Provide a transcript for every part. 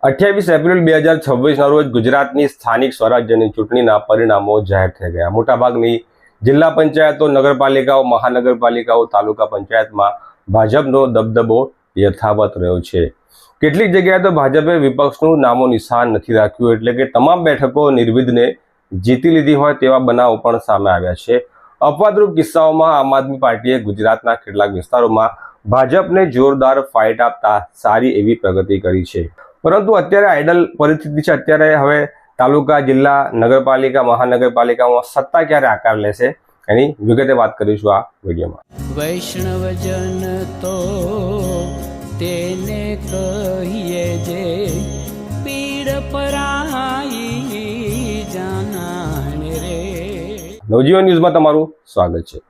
28 April 2026 રોજ ગુજરાતની સ્થાનિક સ્વરાજ્યની ચૂંટણીના પરિણામો જાહેર થઈ ગયા। મોટાભાગની જિલ્લા પંચાયતો, નગરપાલિકાઓ, મહાનગરપાલિકાઓ, તાલુકા પંચાયતમાં ભાજપનો દબદબો યથાવત રહ્યો છે। કેટલીક જગ્યાએ તો ભાજપે વિપક્ષનું નામો નિશાન નથી રાખ્યું, એટલે કે તમામ બેઠકો નિર્વિઘ્ને જીતી લીધી હોય તેવા બનાવો પણ સામે આવ્યા છે। અપવાદરૂપ કિસ્સાઓમાં આમ આદમી પાર્ટીએ ગુજરાતના કેટલાક વિસ્તારોમાં ભાજપને જોરદાર ફાઇટ આપતા સારી એવી પ્રગતિ કરી છે। પરંતુ અત્યારે આઇડલ પરિસ્થિતિ છે। અત્યારે હવે તાલુકા, જિલ્લા, નગરપાલિકા, મહાનગરપાલિકામાં સત્તા ક્યારે આકાર લેશે એની વિગતે વાત કરીશું આ વિડીયોમાં। વૈષ્ણવજન તો તેને કહીએ જે પીડ પરાઈ જાનાને રે। નવજીવન ન્યૂઝમાં તમારું સ્વાગત છે।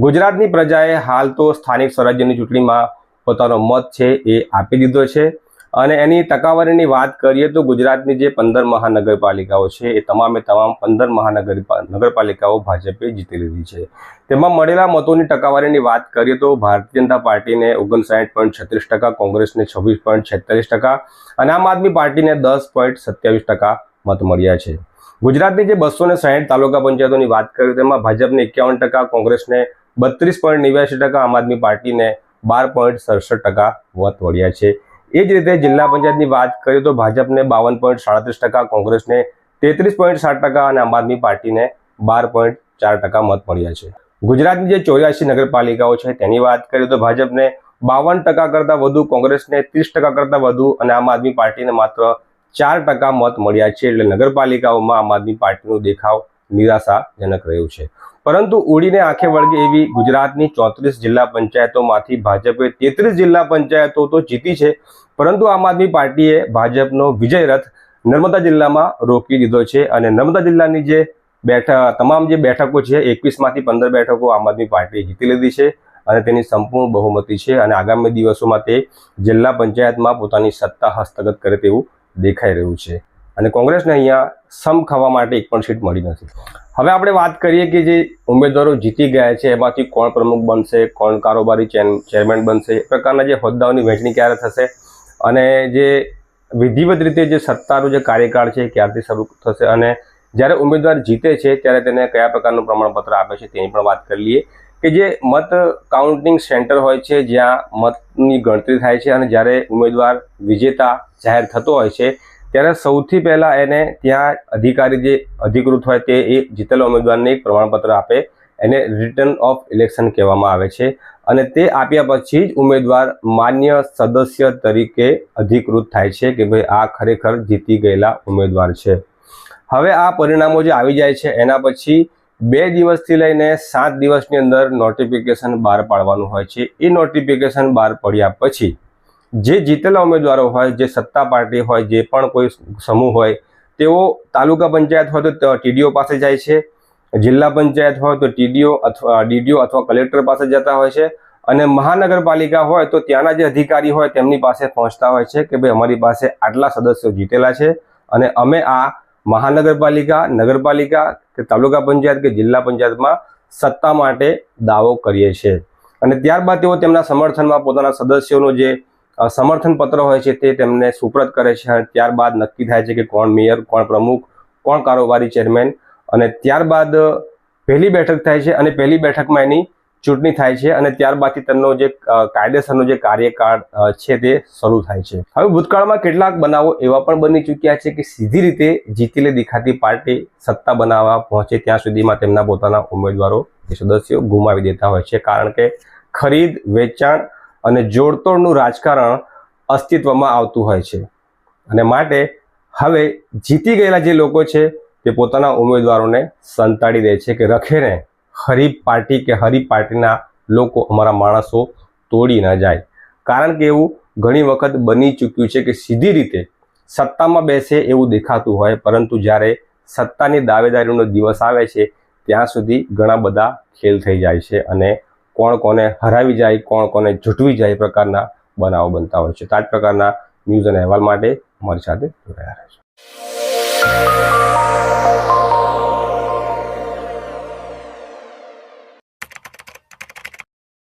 ગુજરાતની પ્રજાએ હાલ તો સ્થાનિક સ્વરાજ્યની ચૂંટણીમાં પોતાનો મત છે એ આપી દીધો છે અને એની ટકાવારીની વાત કરીએ તો ગુજરાતની જે 15 મહાનગરપાલિકાઓ છે એ તમામે તમામ 15 નગરપાલિકાઓ ભાજપે જીતી લીધી છે। તેમાં મળેલા મતોની ટકાવારીની વાત કરીએ તો ભારતીય જનતા પાર્ટીને 59.36%, કોંગ્રેસને 26.46% અને આમ આદમી પાર્ટીને 10.27% મત મળ્યા છે। ગુજરાતની જે 260 તાલુકા પંચાયતોની વાત કરીએ તેમાં ભાજપને 51%, કોંગ્રેસને 32.89%, આમ આદમી પાર્ટીને 12.67% મત મળ્યા છે। એ જ રીતે જિલ્લા પંચાયતની વાત કરીએ તો ભાજપને 52.37%, કોંગ્રેસને 33.60% અને આમ આદમી પાર્ટીને 12.4% મત મળ્યા છે। ગુજરાતની જે 84 નગરપાલિકાઓ છે તેની વાત કરીએ તો ભાજપને 52% કરતાં વધુ, કોંગ્રેસને 30% કરતાં વધુ અને આમ આદમી પાર્ટીને માત્ર 4% મત મળ્યા છે। એટલે નગરપાલિકાઓમાં આમ આદમી પાર્ટીનો દેખાવ નિરાશાજનક રહ્યું છે। પરંતુ ઉડીને આંખે વળગે એવી ગુજરાતની 34 જિલ્લા પંચાયતોમાંથી ભાજપે 33 જિલ્લા પંચાયતો તો જીતી છે, પરંતુ આમ આદમી પાર્ટીએ ભાજપનો વિજય રથ નર્મદા જિલ્લામાં રોકી દીધો છે અને નર્મદા જિલ્લાની જે તમામ જે બેઠકો છે 21માંથી 15 બેઠકો આમ આદમી પાર્ટીએ જીતી લીધી છે અને તેની સંપૂર્ણ બહુમતી છે અને આગામી દિવસોમાં તે જિલ્લા પંચાયતમાં પોતાની સત્તા હસ્તગત કરે તેવું દેખાઈ રહ્યું છે અને કોંગ્રેસને અહીંયા સમ ખાવા માટે એક પણ સીટ મળી નથી। હવે આપણે વાત કરીએ કે જે ઉમેદવારો જીતી ગયા છે એમાંથી કોણ પ્રમુખ બનશે, કોણ કારોબારી ચેરમેન બનશે, એ પ્રકારના જે હોદ્દાઓની વહેંચણી ક્યારે થશે અને જે વિધિવત રીતે જે સત્તાનું જે કાર્યકાળ છે ક્યારથી શરૂ થશે અને જ્યારે ઉમેદવાર જીતે છે ત્યારે તેને કયા પ્રકારનું પ્રમાણપત્ર આપે છે તેની પણ વાત કરી લઈએ કે જે મત કાઉન્ટિંગ સેન્ટર હોય છે જ્યાં મતની ગણતરી થાય છે અને જ્યારે ઉમેદવાર વિજેતા જાહેર થતો હોય છે ત્યારે સૌથી પહેલાં એને ત્યાં અધિકારી જે અધિકૃત હોય તે એ જીતેલા ઉમેદવારને એક પ્રમાણપત્ર આપે, એને રિટર્ન ઓફ ઇલેક્શન કહેવામાં આવે છે અને તે આપ્યા પછી જ ઉમેદવાર માન્ય સદસ્ય તરીકે અધિકૃત થાય છે કે ભાઈ આ ખરેખર જીતી ગયેલા ઉમેદવાર છે। હવે આ પરિણામો જે આવી જાય છે એના પછી 2 દિવસથી લઈને 7 દિવસની અંદર નોટિફિકેશન બહાર પાડવાનું હોય છે। એ નોટિફિકેશન બહાર પડ્યા પછી જે જીતેલા ઉમેદવારો હોય, જે સત્તા પાર્ટી હોય, જે પણ કોઈ સમૂહ હોય તેઓ તાલુકા પંચાયત હોય તો ટીડીઓ પાસે જાય છે, જિલ્લા પંચાયત હોય તો ટીડીઓ અથવા ડીડીઓ અથવા કલેક્ટર પાસે જતા હોય છે અને મહાનગરપાલિકા હોય તો ત્યાંના જે અધિકારી હોય તેમની પાસે પહોંચતા હોય છે કે ભાઈ અમારી પાસે આટલા સદસ્યો જીતેલા છે અને અમે આ મહાનગરપાલિકા, નગરપાલિકા કે તાલુકા પંચાયત કે જિલ્લા પંચાયતમાં સત્તા માટે દાવો કરીએ છીએ અને ત્યારબાદ તેઓ તેમના સમર્થનમાં પોતાના સદસ્યોનો જે સમર્થન પત્ર હોય છે તે તેમને સુપ્રત કરે છે અને ત્યારબાદ નક્કી થાય છે કે કોણ મેયર, કોણ પ્રમુખ, કોણ કારોબારી ચેરમેન અને ત્યારબાદ પહેલી બેઠક થાય છે અને પહેલી બેઠકમાં એની ચૂંટણી થાય છે અને ત્યારબાદથી તેમનો જે કાયદેસરનો જે કાર્યકાળ છે તે શરૂ થાય છે। હવે ભૂતકાળમાં કેટલાક બનાવો એવા પણ બની ચૂક્યા છે કે સીધી રીતે જીતેલી દેખાતી પાર્ટી સત્તા બનાવવા પહોંચે ત્યાં સુધીમાં તેમના પોતાના ઉમેદવારો કે સદસ્યો ગુમાવી દેતા હોય છે, કારણ કે ખરીદ, વેચાણ અને જોડતોડનું રાજકારણ અસ્તિત્વમાં આવતું હોય છે અને માટે હવે જીતી ગયેલા જે લોકો છે તે પોતાના ઉમેદવારોને સંતાડી દે છે કે રખેને હરીફ પાર્ટી કે હરીફ પાર્ટીના લોકો અમારા માણસો તોડી ન જાય, કારણ કે એવું ઘણી વખત બની ચૂક્યું છે કે સીધી રીતે સત્તામાં બેસે એવું દેખાતું હોય પરંતુ જ્યારે સત્તાની દાવેદારીનો દિવસ આવે છે ત્યાં સુધી ઘણા બધા ખેલ થઈ જાય છે અને કોણ કોને હરાવી જાય, કોણ કોને જૂટવી જાય પ્રકારના બનાવો બનતા હોય છે। તો આ જ પ્રકારના ન્યૂઝ અને અહેવાલ માટે અમારી સાથે જોડાયા રહેજો।